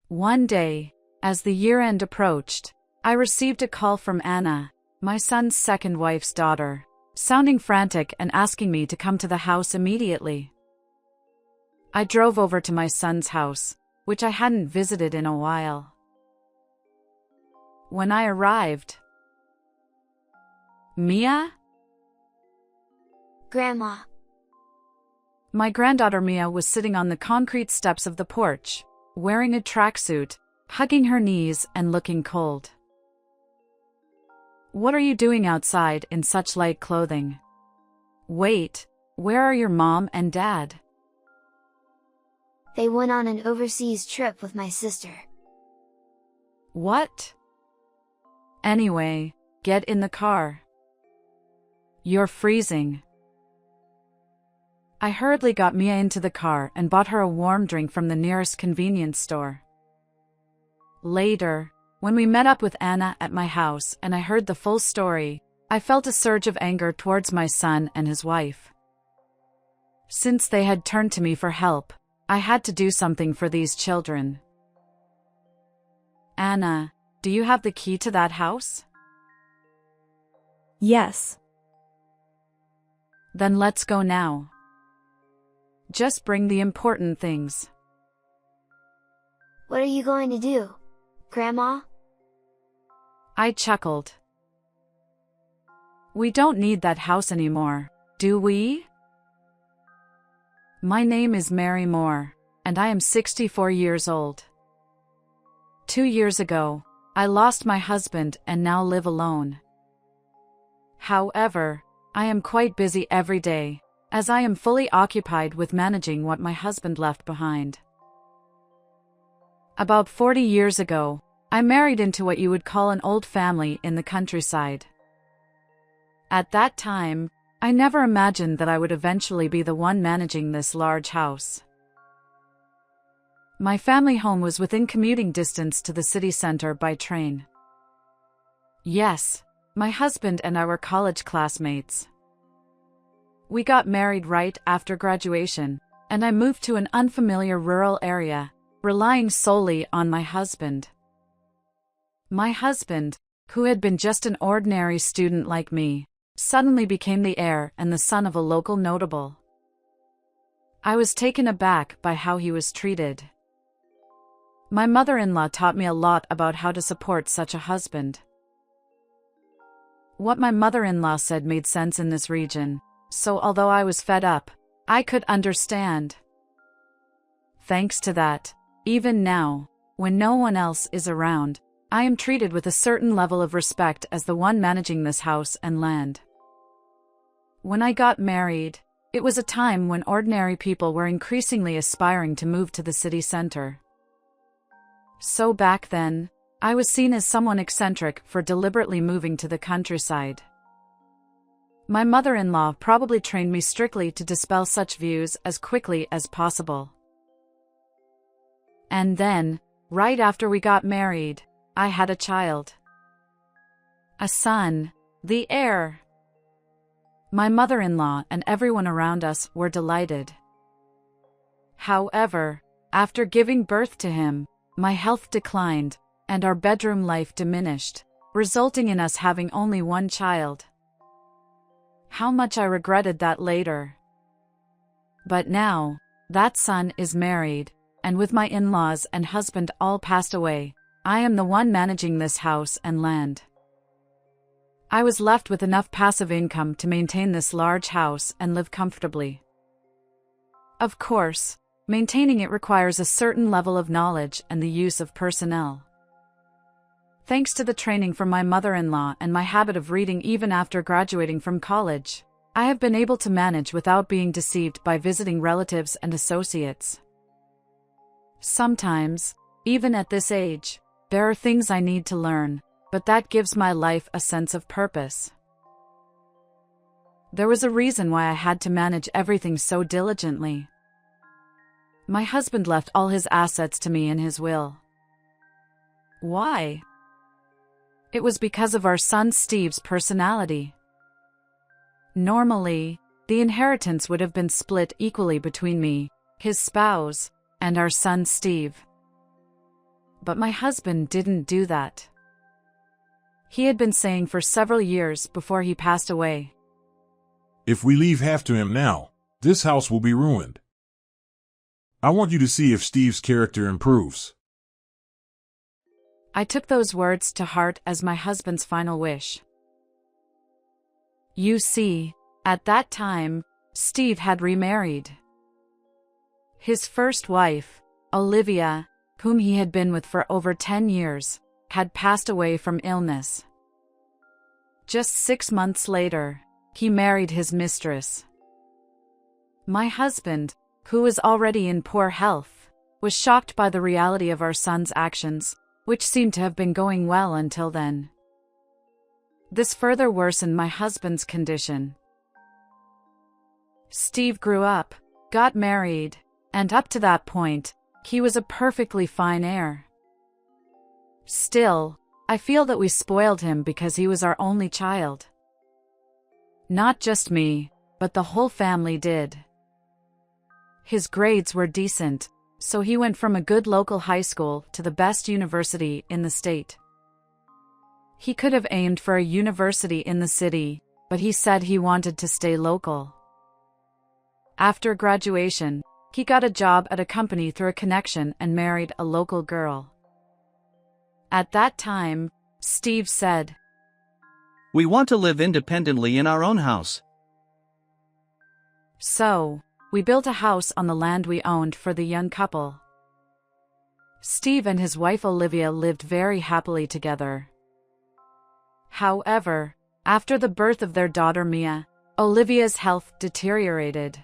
One day, as the year-end approached, I received a call from Anna, my son's second wife's daughter, sounding frantic and asking me to come to the house immediately. I drove over to my son's house, which I hadn't visited in a while. When I arrived, Mia? Grandma. My granddaughter Mia was sitting on the concrete steps of the porch, wearing a tracksuit, hugging her knees and looking cold. "What are you doing outside in such light clothing? Wait, where are your mom and dad?" They went on an overseas trip with my sister. "What? Anyway, get in the car. You're freezing." I hurriedly got Mia into the car and bought her a warm drink from the nearest convenience store. Later, when we met up with Anna at my house and I heard the full story, I felt a surge of anger towards my son and his wife. Since they had turned to me for help, I had to do something for these children. "Anna, do you have the key to that house?" Yes. "Then let's go now. Just bring the important things." What are you going to do, Grandma? I chuckled. "We don't need that house anymore, do we?" My name is Mary Moore, and I am 64 years old. 2 years ago, I lost my husband and now live alone. However, I am quite busy every day, as I am fully occupied with managing what my husband left behind. About 40 years ago, I married into what you would call an old family in the countryside. At that time, I never imagined that I would eventually be the one managing this large house. My family home was within commuting distance to the city center by train. Yes, my husband and I were college classmates. We got married right after graduation, and I moved to an unfamiliar rural area, relying solely on my husband. My husband, who had been just an ordinary student like me, suddenly became the heir and the son of a local notable. I was taken aback by how he was treated. My mother-in-law taught me a lot about how to support such a husband. What my mother-in-law said made sense in this region, so although I was fed up, I could understand. Thanks to that, even now, when no one else is around, I am treated with a certain level of respect as the one managing this house and land. When I got married, it was a time when ordinary people were increasingly aspiring to move to the city center. So back then, I was seen as someone eccentric for deliberately moving to the countryside. My mother-in-law probably trained me strictly to dispel such views as quickly as possible. And then, right after we got married, I had a child. A son, the heir. My mother-in-law and everyone around us were delighted. However, after giving birth to him, my health declined, and our bedroom life diminished, resulting in us having only one child. How much I regretted that later. But now, that son is married, and with my in-laws and husband all passed away, I am the one managing this house and land. I was left with enough passive income to maintain this large house and live comfortably. Of course, maintaining it requires a certain level of knowledge and the use of personnel. Thanks to the training from my mother-in-law and my habit of reading even after graduating from college, I have been able to manage without being deceived by visiting relatives and associates. Sometimes, even at this age, there are things I need to learn, but that gives my life a sense of purpose. There was a reason why I had to manage everything so diligently. My husband left all his assets to me in his will. Why? It was because of our son Steve's personality. Normally, the inheritance would have been split equally between me, his spouse, and our son Steve. But my husband didn't do that. He had been saying for several years before he passed away, "If we leave half to him now, this house will be ruined. I want you to see if Steve's character improves." I took those words to heart as my husband's final wish. You see, at that time, Steve had remarried. His first wife, Olivia, whom he had been with for over 10 years, had passed away from illness. Just 6 months later, he married his mistress. My husband, who was already in poor health, was shocked by the reality of our son's actions, which seemed to have been going well until then. This further worsened my husband's condition. Steve grew up, got married, and up to that point, he was a perfectly fine heir. Still, I feel that we spoiled him because he was our only child. Not just me, but the whole family did. His grades were decent, so he went from a good local high school to the best university in the state. He could have aimed for a university in the city, but he said he wanted to stay local. After graduation, he got a job at a company through a connection and married a local girl. At that time, Steve said, "We want to live independently in our own house." So, we built a house on the land we owned for the young couple. Steve and his wife Olivia lived very happily together. However, after the birth of their daughter Mia, Olivia's health deteriorated.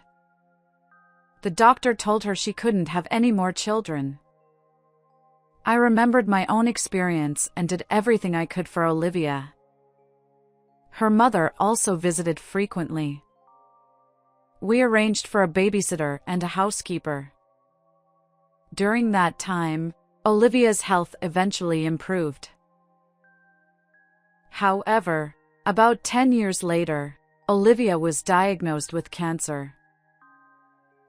The doctor told her she couldn't have any more children. I remembered my own experience and did everything I could for Olivia. Her mother also visited frequently. We arranged for a babysitter and a housekeeper. During that time, Olivia's health eventually improved. However, about 10 years later, Olivia was diagnosed with cancer.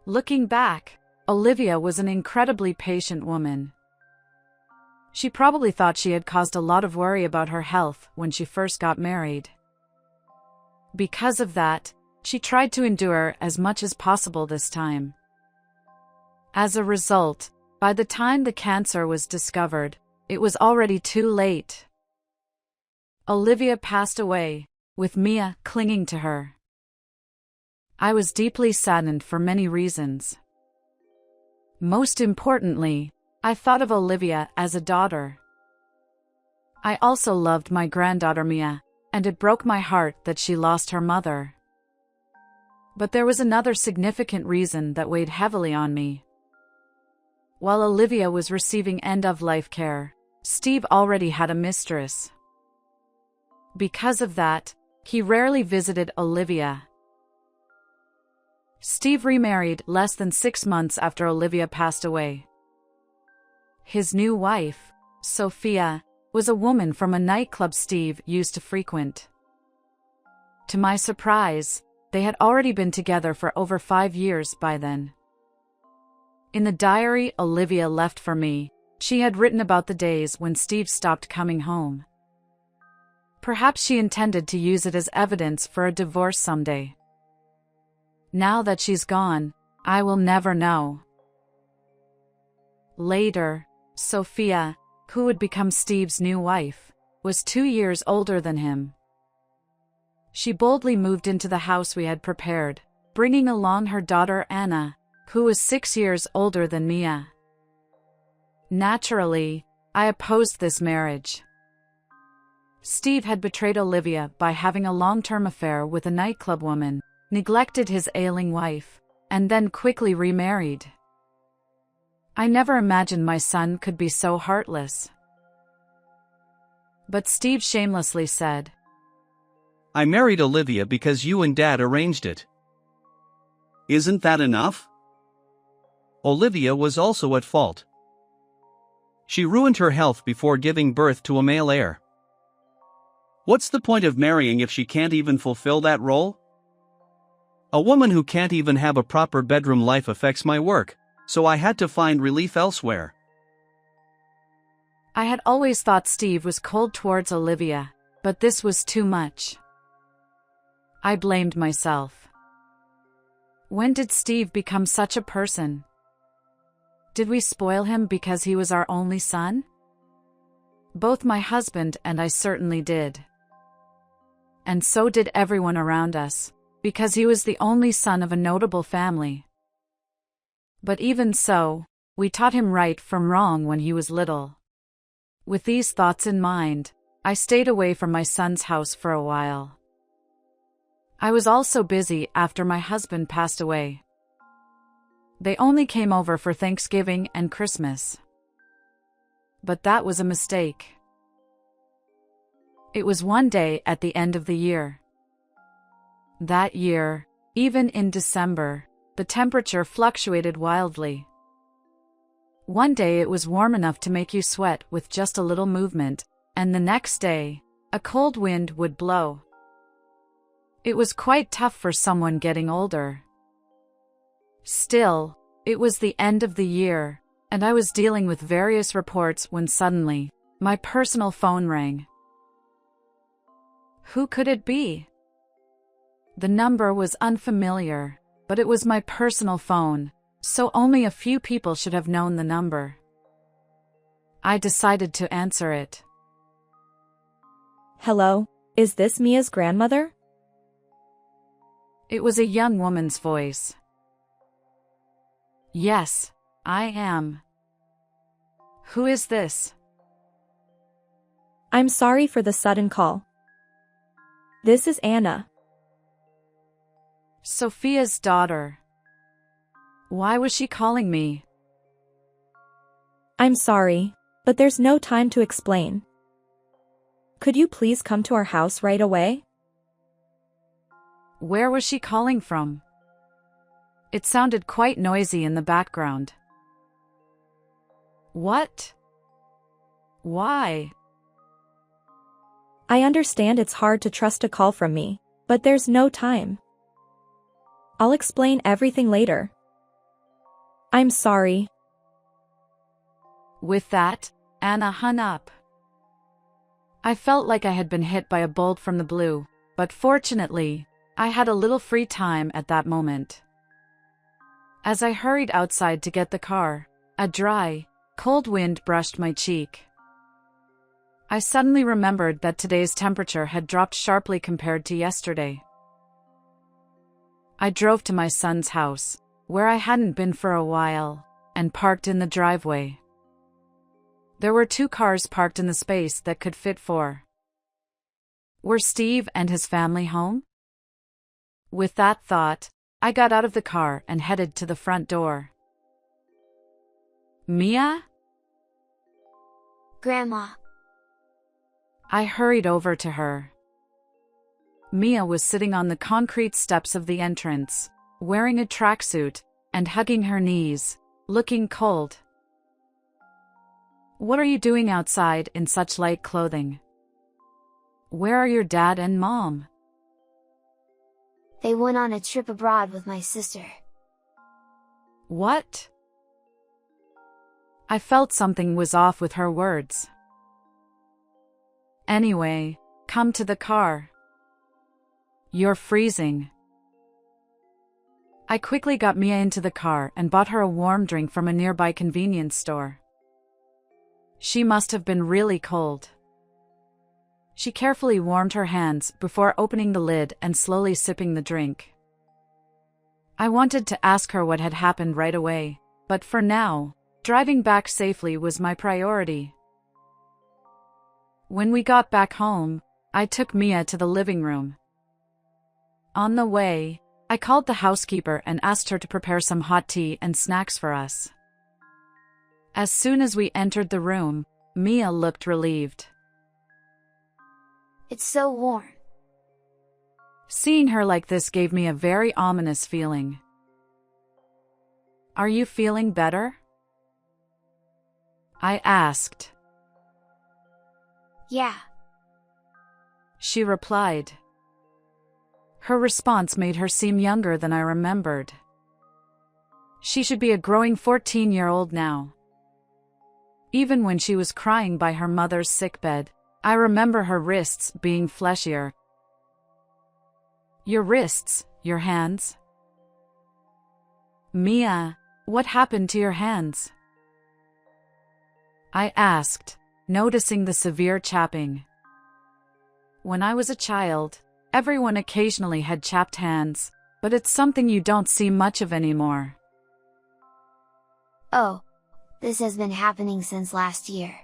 Looking back, Olivia was an incredibly patient woman. She probably thought she had caused a lot of worry about her health when she first got married. Because of that, she tried to endure as much as possible this time. As a result, by the time the cancer was discovered, it was already too late. Olivia passed away, with Mia clinging to her. I was deeply saddened for many reasons. Most importantly, I thought of Olivia as a daughter. I also loved my granddaughter Mia, and it broke my heart that she lost her mother. But there was another significant reason that weighed heavily on me. While Olivia was receiving end-of-life care, Steve already had a mistress. Because of that, he rarely visited Olivia. Steve remarried less than 6 months after Olivia passed away. His new wife, Sophia, was a woman from a nightclub Steve used to frequent. To my surprise, they had already been together for over 5 years by then. In the diary Olivia left for me, she had written about the days when Steve stopped coming home. Perhaps she intended to use it as evidence for a divorce someday. Now that she's gone, I will never know. Later, Sophia, who would become Steve's new wife, was 2 years older than him. She boldly moved into the house we had prepared, bringing along her daughter Anna, who was 6 years older than Mia. Naturally, I opposed this marriage. Steve had betrayed Olivia by having a long-term affair with a nightclub woman, neglected his ailing wife, and then quickly remarried. I never imagined my son could be so heartless. But Steve shamelessly said, "I married Olivia because you and Dad arranged it." Isn't that enough? Olivia was also at fault. She ruined her health before giving birth to a male heir. What's the point of marrying if she can't even fulfill that role? A woman who can't even have a proper bedroom life affects my work, so I had to find relief elsewhere. I had always thought Steve was cold towards Olivia, but this was too much. I blamed myself. When did Steve become such a person? Did we spoil him because he was our only son? Both my husband and I certainly did. And so did everyone around us, because he was the only son of a notable family. But even so, we taught him right from wrong when he was little. With these thoughts in mind, I stayed away from my son's house for a while. I was also busy after my husband passed away. They only came over for Thanksgiving and Christmas. But that was a mistake. It was one day at the end of the year. That year, even in December, the temperature fluctuated wildly. One day it was warm enough to make you sweat with just a little movement, and the next day, a cold wind would blow. It was quite tough for someone getting older. Still, it was the end of the year, and I was dealing with various reports when suddenly, my personal phone rang. Who could it be? The number was unfamiliar, but it was my personal phone, so only a few people should have known the number. I decided to answer it. Hello, is this Mia's grandmother? It was a young woman's voice. Yes, I am. Who is this? I'm sorry for the sudden call. This is Anna. Sophia's daughter. Why was she calling me? I'm sorry, but there's no time to explain. Could you please come to our house right away? Where was she calling from? It sounded quite noisy in the background. What? Why? I understand it's hard to trust a call from me, but there's no time. I'll explain everything later. I'm sorry. With that, Anna hung up. I felt like I had been hit by a bolt from the blue, but fortunately, I had a little free time at that moment. As I hurried outside to get the car, a dry, cold wind brushed my cheek. I suddenly remembered that today's temperature had dropped sharply compared to yesterday. I drove to my son's house, where I hadn't been for a while, and parked in the driveway. There were 2 cars parked in the space that could fit 4. Were Steve and his family home? With that thought, I got out of the car and headed to the front door. Mia? Grandma. I hurried over to her. Mia was sitting on the concrete steps of the entrance, wearing a tracksuit and hugging her knees, looking cold. What are you doing outside in such light clothing? Where are your dad and mom? They went on a trip abroad with my sister. What? I felt something was off with her words. Anyway, come to the car. You're freezing. I quickly got Mia into the car and bought her a warm drink from a nearby convenience store. She must have been really cold. She carefully warmed her hands before opening the lid and slowly sipping the drink. I wanted to ask her what had happened right away, but for now, driving back safely was my priority. When we got back home, I took Mia to the living room. On the way, I called the housekeeper and asked her to prepare some hot tea and snacks for us. As soon as we entered the room, Mia looked relieved. It's so warm. Seeing her like this gave me a very ominous feeling. Are you feeling better? I asked. Yeah. She replied. Her response made her seem younger than I remembered. She should be a growing 14-year-old now. Even when she was crying by her mother's sickbed, I remember her wrists being fleshier. Your wrists, your hands? Mia, what happened to your hands? I asked, noticing the severe chapping. When I was a child, everyone occasionally had chapped hands, but it's something you don't see much of anymore. Oh, this has been happening since last year.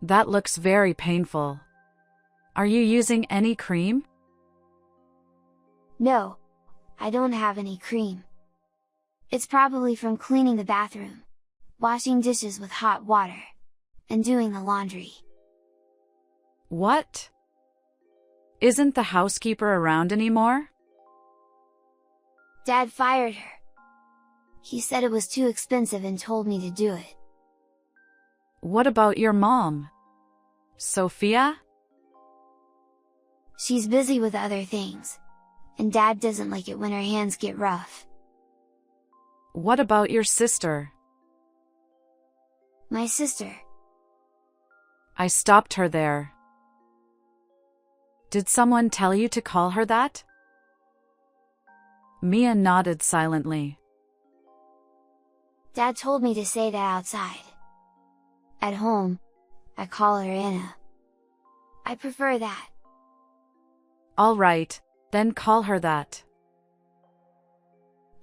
That looks very painful. Are you using any cream? No, I don't have any cream. It's probably from cleaning the bathroom, washing dishes with hot water, and doing the laundry. What? Isn't the housekeeper around anymore? Dad fired her. He said it was too expensive and told me to do it. What about your mom? Sophia? She's busy with other things, and Dad doesn't like it when her hands get rough. What about your sister? My sister. I stopped her there. Did someone tell you to call her that? Mia nodded silently. Dad told me to say that outside. At home, I call her Anna. I prefer that. All right, then call her that.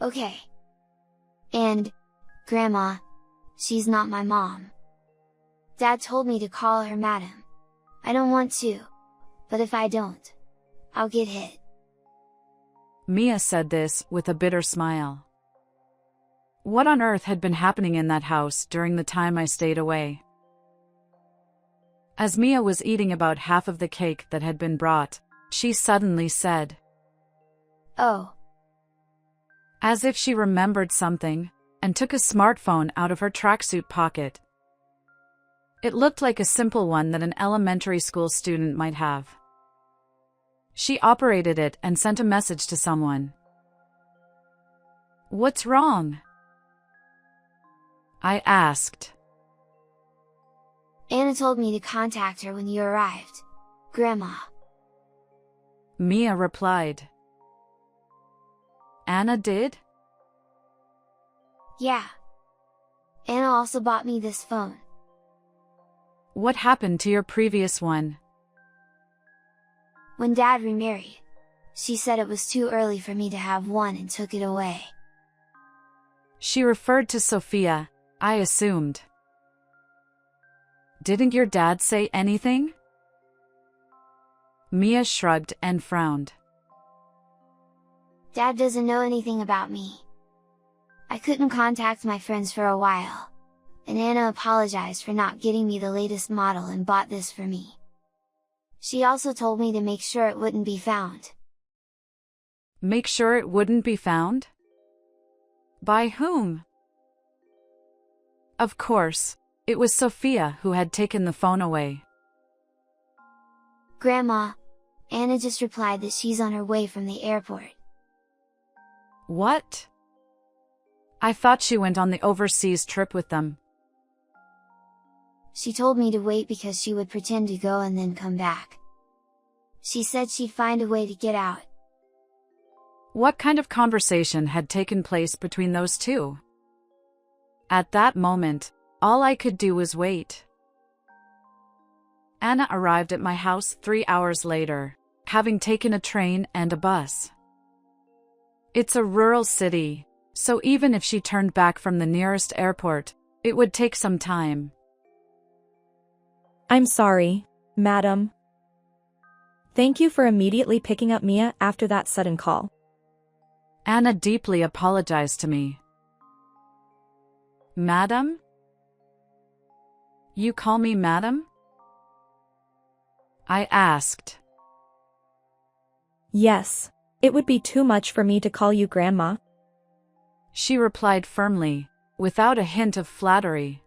Okay. And, Grandma, she's not my mom. Dad told me to call her Madam. I don't want to, but if I don't, I'll get hit. Mia said this with a bitter smile. What on earth had been happening in that house during the time I stayed away? As Mia was eating about half of the cake that had been brought, she suddenly said, Oh. As if she remembered something, and took a smartphone out of her tracksuit pocket. It looked like a simple one that an elementary school student might have. She operated it and sent a message to someone. What's wrong? I asked. Anna told me to contact her when you arrived, Grandma. Mia replied. Anna did? Yeah. Anna also bought me this phone. What happened to your previous one? When Dad remarried, she said it was too early for me to have one and took it away. She referred to Sophia, I assumed. Didn't your dad say anything? Mia shrugged and frowned. Dad doesn't know anything about me. I couldn't contact my friends for a while, and Anna apologized for not getting me the latest model and bought this for me. She also told me to make sure it wouldn't be found. Make sure it wouldn't be found? By whom? Of course, it was Sophia who had taken the phone away. Grandma, Anna just replied that she's on her way from the airport. What? I thought she went on the overseas trip with them. She told me to wait because she would pretend to go and then come back. She said she'd find a way to get out. What kind of conversation had taken place between those two? At that moment, all I could do was wait. Anna arrived at my house 3 hours later, having taken a train and a bus. It's a rural city, so even if she turned back from the nearest airport, it would take some time. I'm sorry, madam. Thank you for immediately picking up Mia after that sudden call. Anna deeply apologized to me. Madam? You call me madam? I asked. Yes, it would be too much for me to call you grandma. She replied firmly, without a hint of flattery.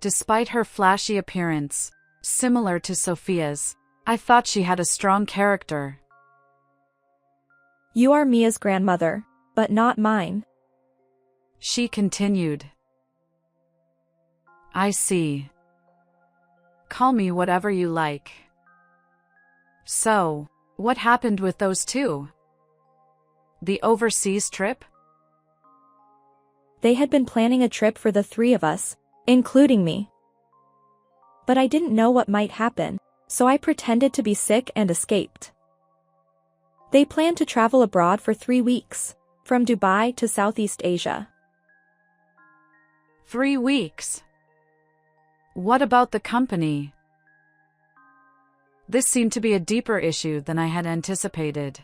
Despite her flashy appearance, similar to Sophia's, I thought she had a strong character. You are Mia's grandmother, but not mine. She continued. I see. Call me whatever you like. So, what happened with those two? The overseas trip? They had been planning a trip for the three of us, including me. But I didn't know what might happen, so I pretended to be sick and escaped. They planned to travel abroad for 3 weeks, from Dubai to Southeast Asia. 3 weeks. What about the company? This seemed to be a deeper issue than I had anticipated.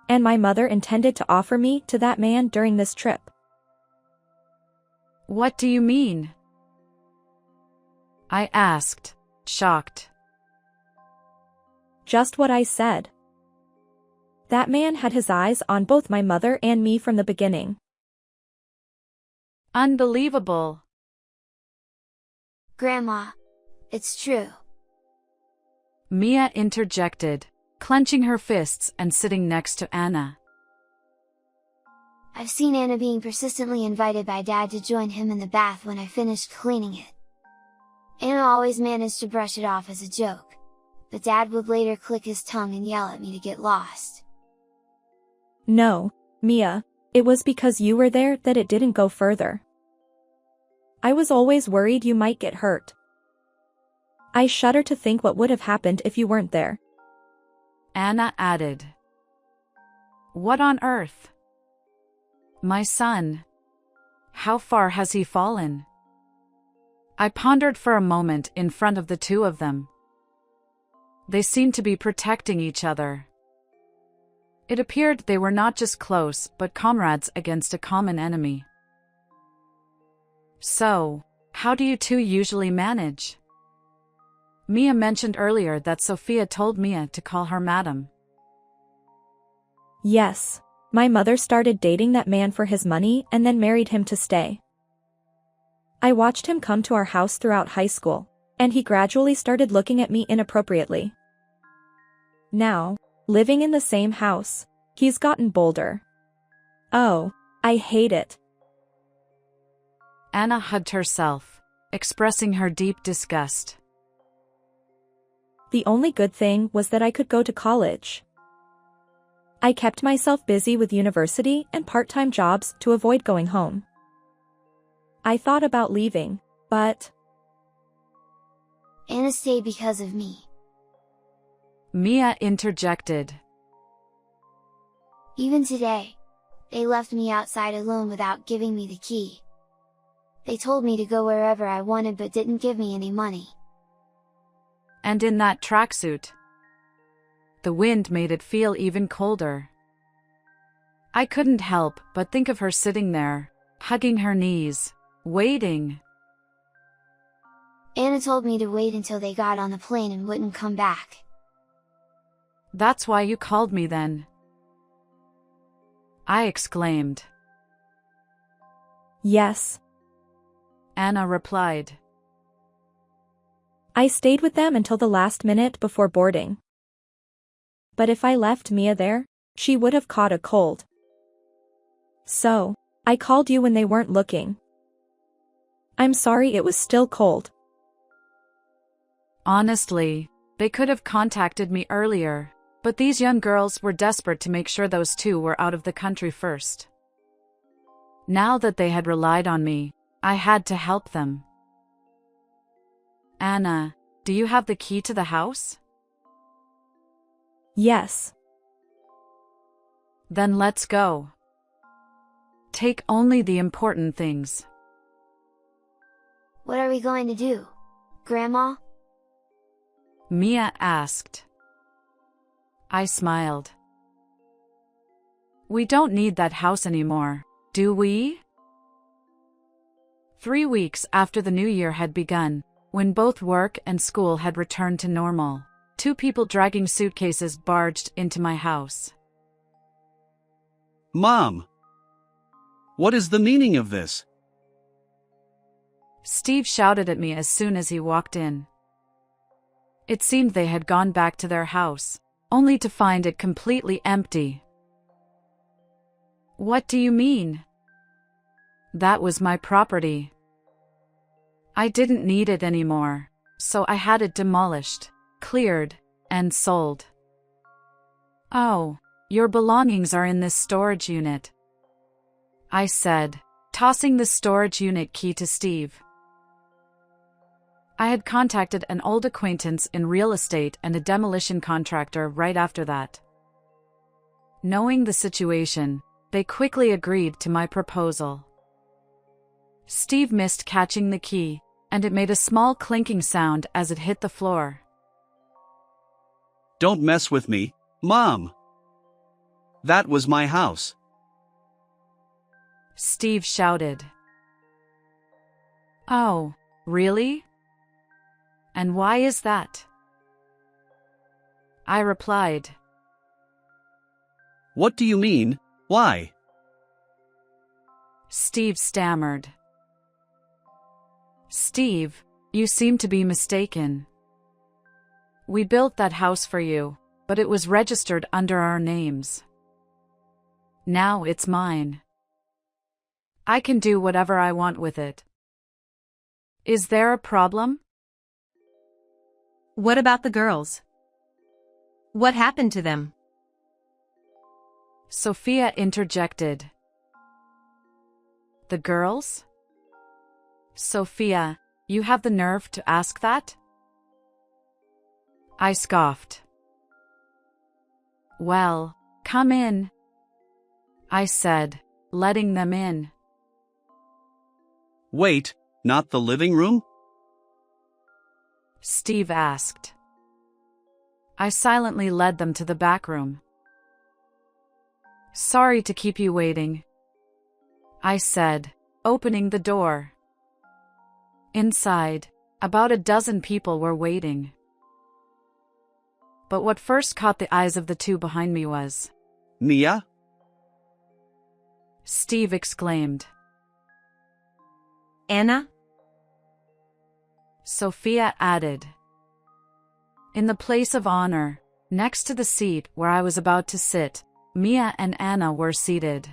And my mother intended to offer me to that man during this trip. What do you mean? I asked, shocked. Just what I said. That man had his eyes on both my mother and me from the beginning. Unbelievable. Grandma, it's true. Mia interjected, clenching her fists and sitting next to Anna. I've seen Anna being persistently invited by Dad to join him in the bath when I finished cleaning it. Anna always managed to brush it off as a joke, but Dad would later click his tongue and yell at me to get lost. No, Mia, it was because you were there that it didn't go further. I was always worried you might get hurt. I shudder to think what would have happened if you weren't there. Anna added. What on earth? My son. How far has he fallen? I pondered for a moment in front of the two of them. They seemed to be protecting each other. It appeared they were not just close but comrades against a common enemy. So, how do you two usually manage? Mia mentioned earlier that Sophia told Mia to call her madam. Yes, my mother started dating that man for his money and then married him to stay. I watched him come to our house throughout high school, and he gradually started looking at me inappropriately. Now, living in the same house, he's gotten bolder. Oh, I hate it. Anna hugged herself, expressing her deep disgust. The only good thing was that I could go to college. I kept myself busy with university and part-time jobs to avoid going home. I thought about leaving, but Anna stayed because of me. Mia interjected. Even today, they left me outside alone without giving me the key. They told me to go wherever I wanted but didn't give me any money. And in that tracksuit. The wind made it feel even colder. I couldn't help but think of her sitting there, hugging her knees, waiting. Anna told me to wait until they got on the plane and wouldn't come back. That's why you called me then? I exclaimed. yes. Anna replied. I stayed with them until the last minute before boarding. But if I left Mia there, she would have caught a cold. So, I called you when they weren't looking. I'm sorry it was still cold. Honestly, they could have contacted me earlier, but these young girls were desperate to make sure those two were out of the country first. Now that they had relied on me, I had to help them. Anna, do you have the key to the house? Yes. Then let's go. Take only the important things. What are we going to do, Grandma? Mia asked. I smiled. We don't need that house anymore, do we? 3 weeks after the new year had begun, when both work and school had returned to normal, 2 people dragging suitcases barged into my house. Mom! What is the meaning of this? Steve shouted at me as soon as he walked in. It seemed they had gone back to their house, only to find it completely empty. What do you mean? That was my property. I didn't need it anymore, so I had it demolished, cleared, and sold. Oh, your belongings are in this storage unit, I said, tossing the storage unit key to Steve. I had contacted an old acquaintance in real estate and a demolition contractor right after that. Knowing the situation, they quickly agreed to my proposal. Steve missed catching the key, and it made a small clinking sound as it hit the floor. Don't mess with me, Mom. That was my house. Steve shouted. Oh, really? And why is that? I replied. What do you mean, why? Steve stammered. Steve, you seem to be mistaken. We built that house for you, but it was registered under our names. Now it's mine. I can do whatever I want with it. Is there a problem? What about the girls? What happened to them? Sophia interjected. The girls? Sophia, you have the nerve to ask that? I scoffed. Well, come in, I said, letting them in. Wait, not the living room? Steve asked. I silently led them to the back room. Sorry to keep you waiting, I said, opening the door. Inside, about a dozen people were waiting. But what first caught the eyes of the two behind me was, Mia? Steve exclaimed. Anna? Sophia added. In the place of honor, next to the seat where I was about to sit, Mia and Anna were seated.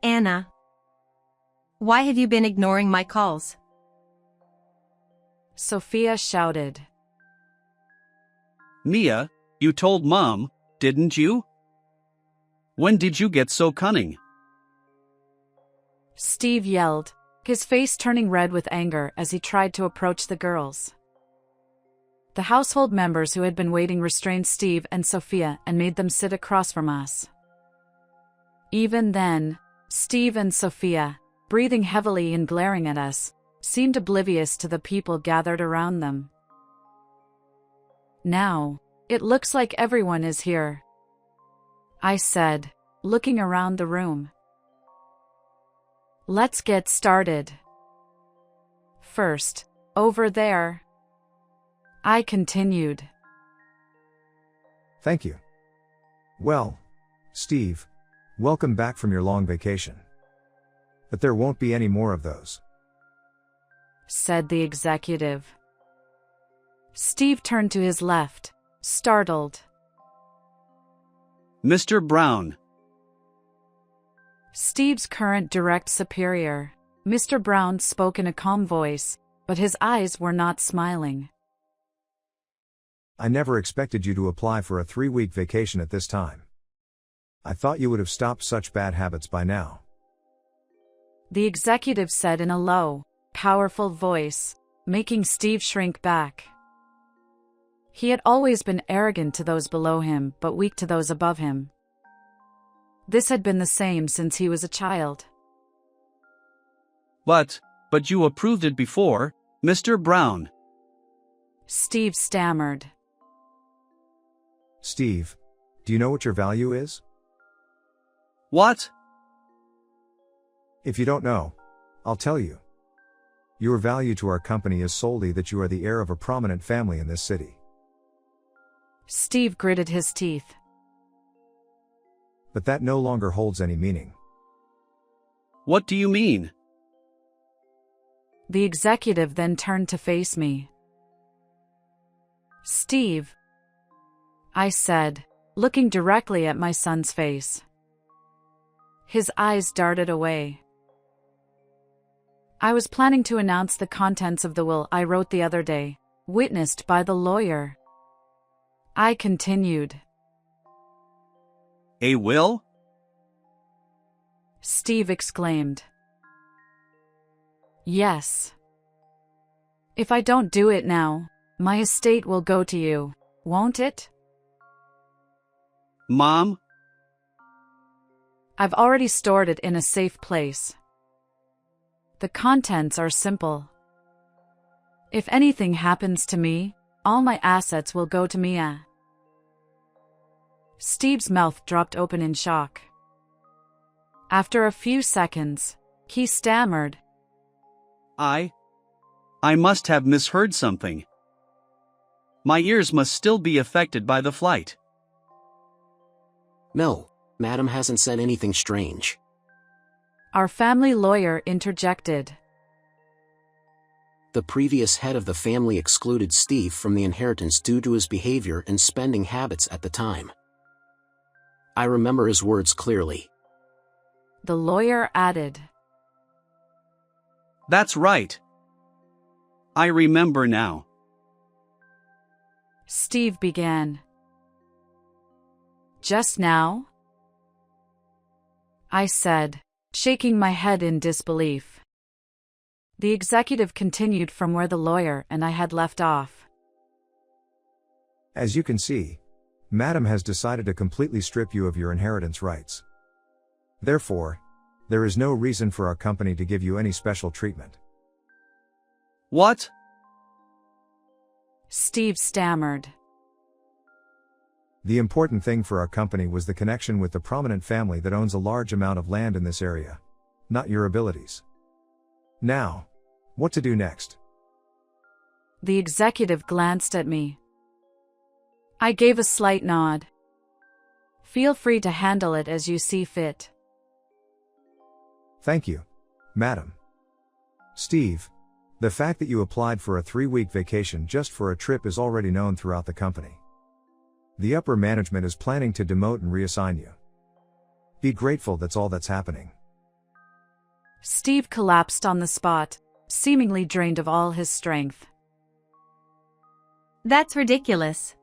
Anna. Why have you been ignoring my calls? Sophia shouted. Mia, you told Mom, didn't you? When did you get so cunning? Steve yelled, his face turning red with anger as he tried to approach the girls. The household members who had been waiting restrained Steve and Sophia and made them sit across from us. Even then, Steve and Sophia, breathing heavily and glaring at us, seemed oblivious to the people gathered around them. Now, it looks like everyone is here, I said, looking around the room. Let's get started. First, over there, I continued. Thank you. Well, Steve, welcome back from your long vacation. But there won't be any more of those, said the executive. Steve turned to his left, startled. Mr. Brown. Steve's current direct superior, Mr. Brown, spoke in a calm voice, but his eyes were not smiling. I never expected you to apply for a 3-week vacation at this time. I thought you would have stopped such bad habits by now. The executive said in a low, powerful voice, making Steve shrink back. He had always been arrogant to those below him but weak to those above him. This had been the same since he was a child. But you approved it before, Mr. Brown. Steve stammered. Steve, do you know what your value is? What? If you don't know, I'll tell you. Your value to our company is solely that you are the heir of a prominent family in this city. Steve gritted his teeth. But that no longer holds any meaning. What do you mean? The executive then turned to face me. Steve, I said, looking directly at my son's face. His eyes darted away. I was planning to announce the contents of the will I wrote the other day, witnessed by the lawyer. I continued. A will? Steve exclaimed. Yes. If I don't do it now, my estate will go to you, won't it? Mom? I've already stored it in a safe place. The contents are simple. If anything happens to me, all my assets will go to Mia. Steve's mouth dropped open in shock. After a few seconds, he stammered. I must have misheard something. My ears must still be affected by the flight. No, Madam hasn't said anything strange. Our family lawyer interjected. The previous head of the family excluded Steve from the inheritance due to his behavior and spending habits at the time. I remember his words clearly. The lawyer added. That's right. I remember now. Steve began. Just now? I said, shaking my head in disbelief. The executive continued from where the lawyer and I had left off. As you can see, Madam has decided to completely strip you of your inheritance rights. Therefore, there is no reason for our company to give you any special treatment. What? Steve stammered. The important thing for our company was the connection with the prominent family that owns a large amount of land in this area, not your abilities. Now, what to do next? The executive glanced at me. I gave a slight nod. Feel free to handle it as you see fit. Thank you, Madam. Steve, the fact that you applied for a 3-week vacation just for a trip is already known throughout the company. The upper management is planning to demote and reassign you. Be grateful that's all that's happening. Steve collapsed on the spot, seemingly drained of all his strength. That's ridiculous.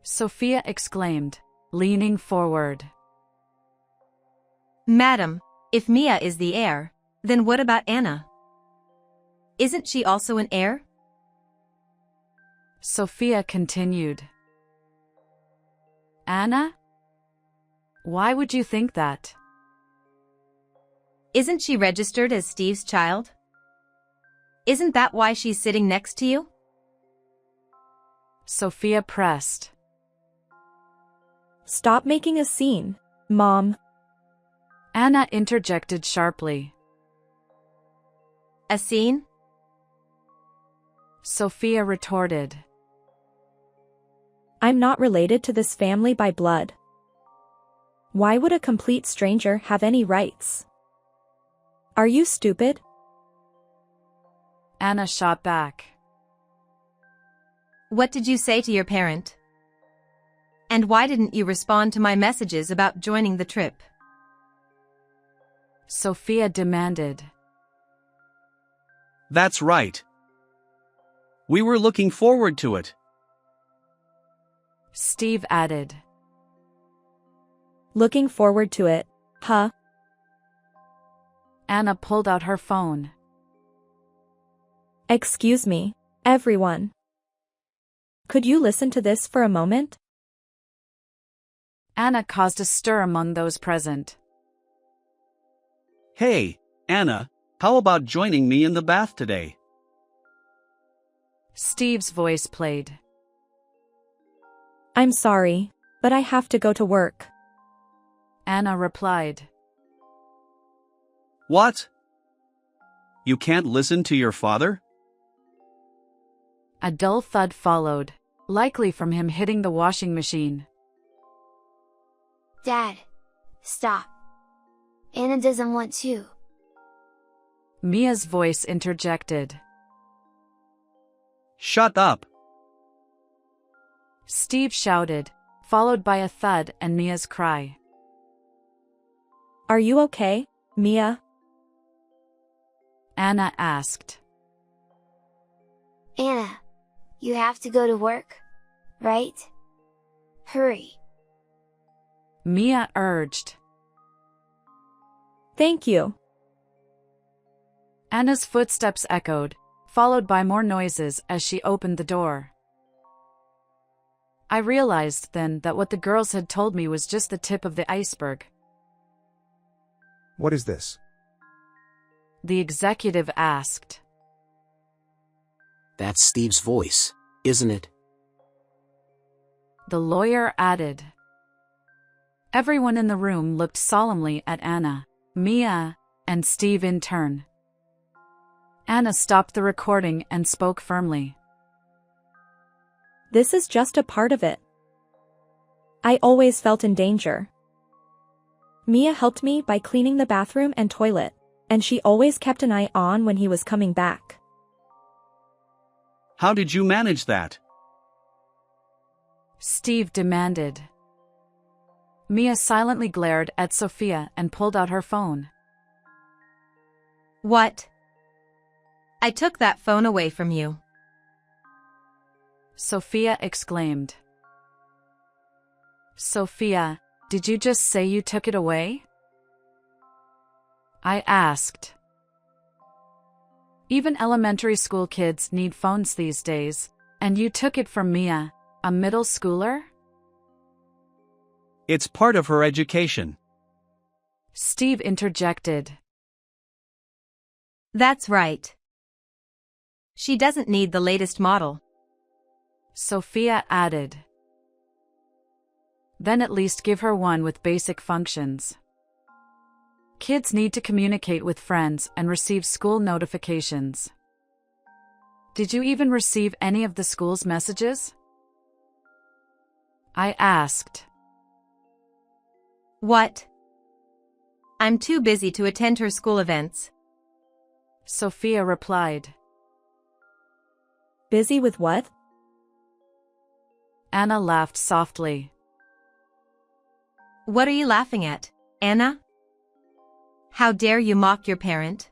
Sophia exclaimed, leaning forward. Madam, if Mia is the heir, then what about Anna? Isn't she also an heir? Sophia continued. Anna? Why would you think that? Isn't she registered as Steve's child? Isn't that why she's sitting next to you? Sophia pressed. Stop making a scene, Mom. Anna interjected sharply. A scene? Sophia retorted. I'm not related to this family by blood. Why would a complete stranger have any rights? Are you stupid? Anna shot back. What did you say to your parent? And why didn't you respond to my messages about joining the trip? Sophia demanded. That's right. We were looking forward to it. Steve added. Looking forward to it, huh? Anna pulled out her phone. Excuse me, everyone. Could you listen to this for a moment? Anna caused a stir among those present. Hey, Anna, how about joining me in the bath today? Steve's voice played. I'm sorry, but I have to go to work. Anna replied. What? You can't listen to your father? A dull thud followed, likely from him hitting the washing machine. Dad, stop. Anna doesn't want to. Mia's voice interjected. Shut up. Steve shouted, followed by a thud and Mia's cry. Are you okay, Mia? Anna asked. Anna, you have to go to work, right? Hurry. Mia urged. Thank you. Anna's footsteps echoed, followed by more noises as she opened the door. I realized then that what the girls had told me was just the tip of the iceberg. What is this? The executive asked. That's Steve's voice, isn't it? The lawyer added. Everyone in the room looked solemnly at Anna, Mia, and Steve in turn. Anna stopped the recording and spoke firmly. This is just a part of it. I always felt in danger. Mia helped me by cleaning the bathroom and toilet, and she always kept an eye on when he was coming back. How did you manage that? Steve demanded. Mia silently glared at Sophia and pulled out her phone. What? I took that phone away from you. Sophia exclaimed. Sophia, did you just say you took it away? I asked. Even elementary school kids need phones these days, and you took it from Mia, a middle schooler? It's part of her education. Steve interjected. That's right. She doesn't need the latest model. Sophia added. Then at least give her one with basic functions. Kids need to communicate with friends and receive school notifications. Did you even receive any of the school's messages? I asked. What? I'm too busy to attend her school events. Sophia replied. Busy with what? Anna laughed softly. What are you laughing at, Anna? How dare you mock your parent?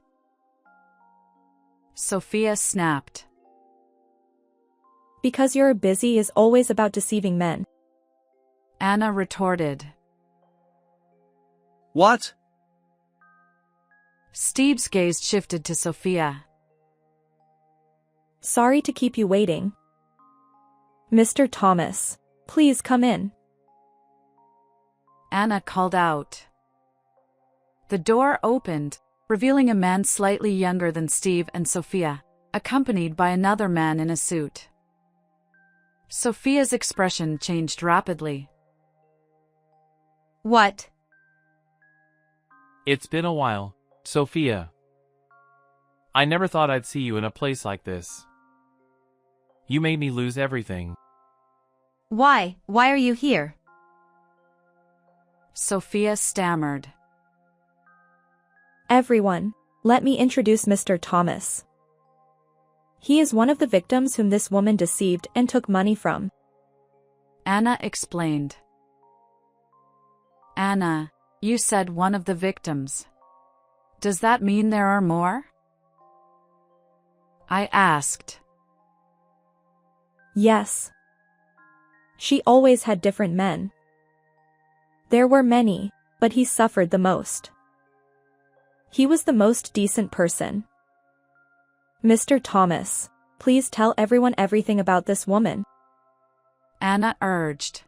Sophia snapped. Because you're busy is always about deceiving men. Anna retorted. What? Steve's gaze shifted to Sophia. Sorry to keep you waiting. Mr. Thomas, please come in. Anna called out. The door opened, revealing a man slightly younger than Steve and Sophia, accompanied by another man in a suit. Sophia's expression changed rapidly. What? It's been a while, Sophia. I never thought I'd see you in a place like this. You made me lose everything. Why are you here? Sophia stammered. Everyone, let me introduce Mr. Thomas. He is one of the victims whom this woman deceived and took money from. Anna explained. Anna, you said one of the victims. Does that mean there are more? I asked. Yes. She always had different men. There were many, but he suffered the most. He was the most decent person. Mr. Thomas, please tell everyone everything about this woman. Anna urged.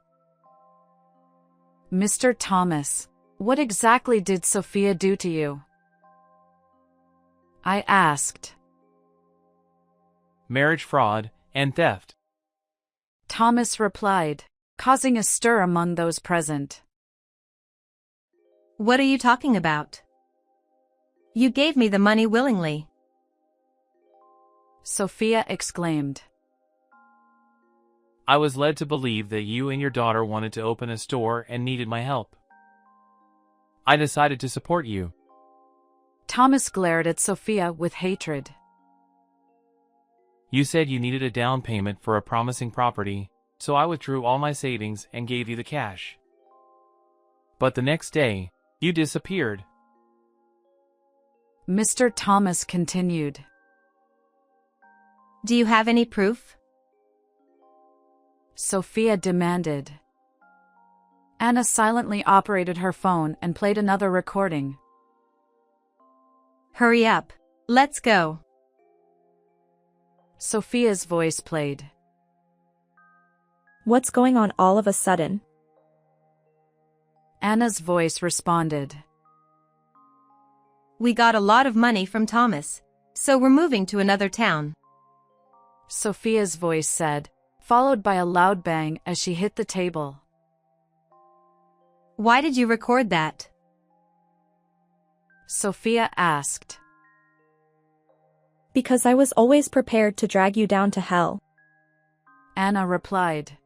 Mr. Thomas, what exactly did Sophia do to you? I asked. Marriage fraud and theft. Thomas replied, causing a stir among those present. What are you talking about? You gave me the money willingly. Sophia exclaimed. I was led to believe that you and your daughter wanted to open a store and needed my help. I decided to support you. Thomas glared at Sophia with hatred. You said you needed a down payment for a promising property, so I withdrew all my savings and gave you the cash. But the next day, you disappeared. Mr. Thomas continued. Do you have any proof? Sophia demanded. Anna silently operated her phone and played another recording. Hurry up. Let's go. Sophia's voice played. What's going on all of a sudden? Anna's voice responded. We got a lot of money from Thomas, so we're moving to another town. Sophia's voice said, followed by a loud bang as she hit the table. Why did you record that? Sophia asked. Because I was always prepared to drag you down to hell. Anna replied.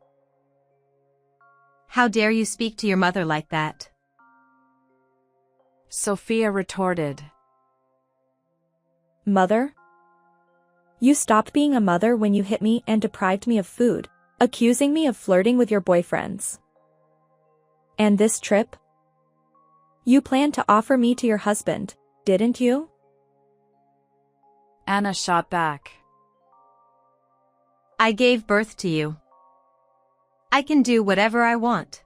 How dare you speak to your mother like that? Sophia retorted. Mother? You stopped being a mother when you hit me and deprived me of food, accusing me of flirting with your boyfriends. And this trip? You planned to offer me to your husband, didn't you? Anna shot back. I gave birth to you. I can do whatever I want.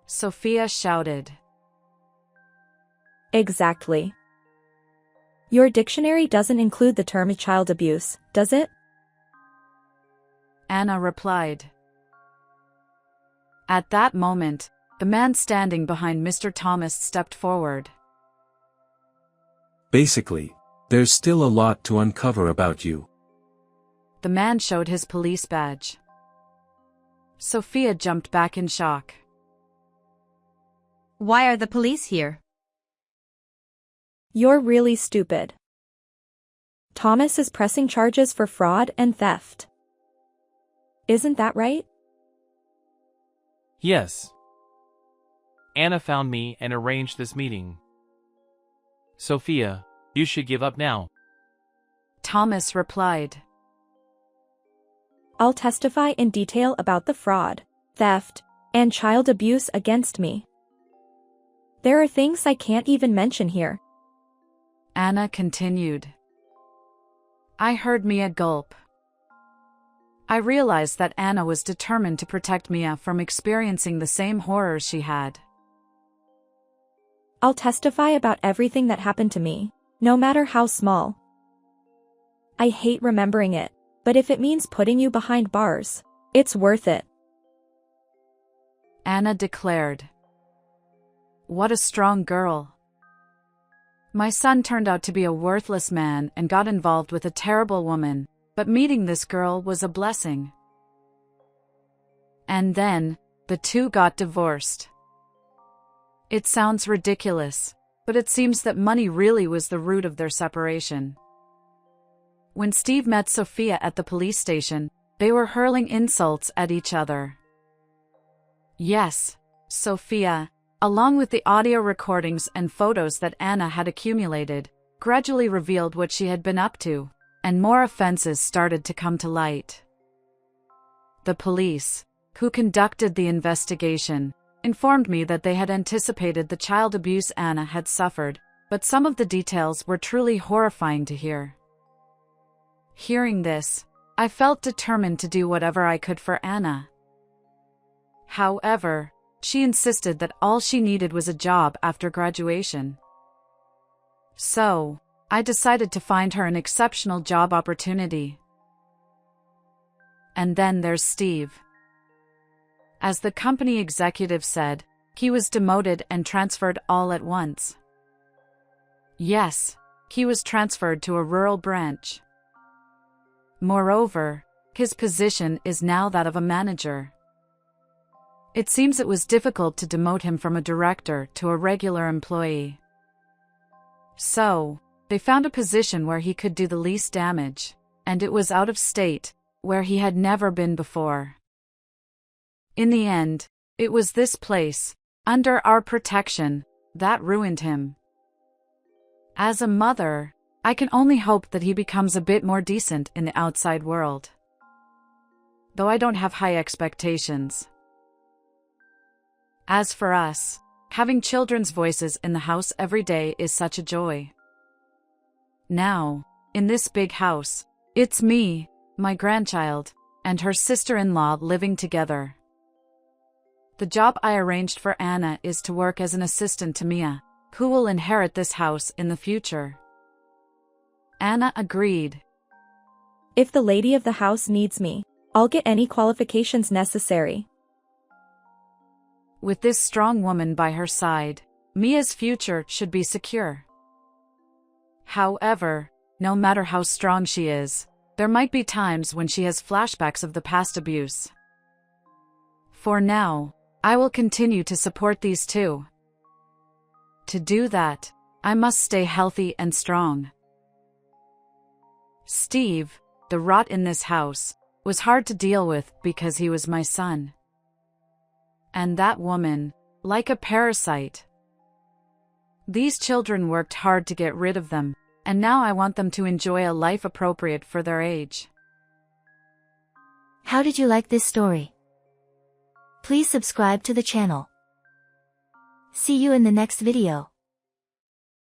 Sophia shouted. Exactly. Your dictionary doesn't include the term child abuse, does it? Anna replied. At that moment, the man standing behind Mr. Thomas stepped forward. Basically, there's still a lot to uncover about you. The man showed his police badge. Sophia jumped back in shock. Why are the police here? You're really stupid. Thomas is pressing charges for fraud and theft. Isn't that right? Yes. Anna found me and arranged this meeting. Sophia, you should give up now. Thomas replied. I'll testify in detail about the fraud, theft, and child abuse against me. There are things I can't even mention here. Anna continued. I heard Mia gulp. I realized that Anna was determined to protect Mia from experiencing the same horrors she had. I'll testify about everything that happened to me, no matter how small. I hate remembering it, but if it means putting you behind bars, it's worth it. Anna declared. What a strong girl. My son turned out to be a worthless man and got involved with a terrible woman, but meeting this girl was a blessing. And then, the two got divorced. It sounds ridiculous, but it seems that money really was the root of their separation. When Steve met Sophia at the police station, they were hurling insults at each other. Yes, Sophia, along with the audio recordings and photos that Anna had accumulated, gradually revealed what she had been up to, and more offenses started to come to light. The police, who conducted the investigation, informed me that they had anticipated the child abuse Anna had suffered, but some of the details were truly horrifying to hear. Hearing this, I felt determined to do whatever I could for Anna. However, she insisted that all she needed was a job after graduation. So, I decided to find her an exceptional job opportunity. And then there's Steve. As the company executive said, he was demoted and transferred all at once. Yes, he was transferred to a rural branch. Moreover, his position is now that of a manager. It seems it was difficult to demote him from a director to a regular employee. So, they found a position where he could do the least damage, and it was out of state, where he had never been before. In the end, it was this place, under our protection, that ruined him. As a mother, I can only hope that he becomes a bit more decent in the outside world. Though I don't have high expectations. As for us, Having children's voices in the house every day is such a joy. Now, in this big house, it's me, my grandchild, and her sister-in-law living together. The job I arranged for Anna is to work as an assistant to Mia, who will inherit this house in the future. Anna agreed. If the lady of the house needs me, I'll get any qualifications necessary. With this strong woman by her side, Mia's future should be secure. However, no matter how strong she is, there might be times when she has flashbacks of the past abuse. For now, I will continue to support these two. To do that, I must stay healthy and strong. Steve, the rot in this house, was hard to deal with because he was my son. And that woman, like a parasite. These children worked hard to get rid of them, and now I want them to enjoy a life appropriate for their age. How did you like this story? Please subscribe to the channel. See you in the next video.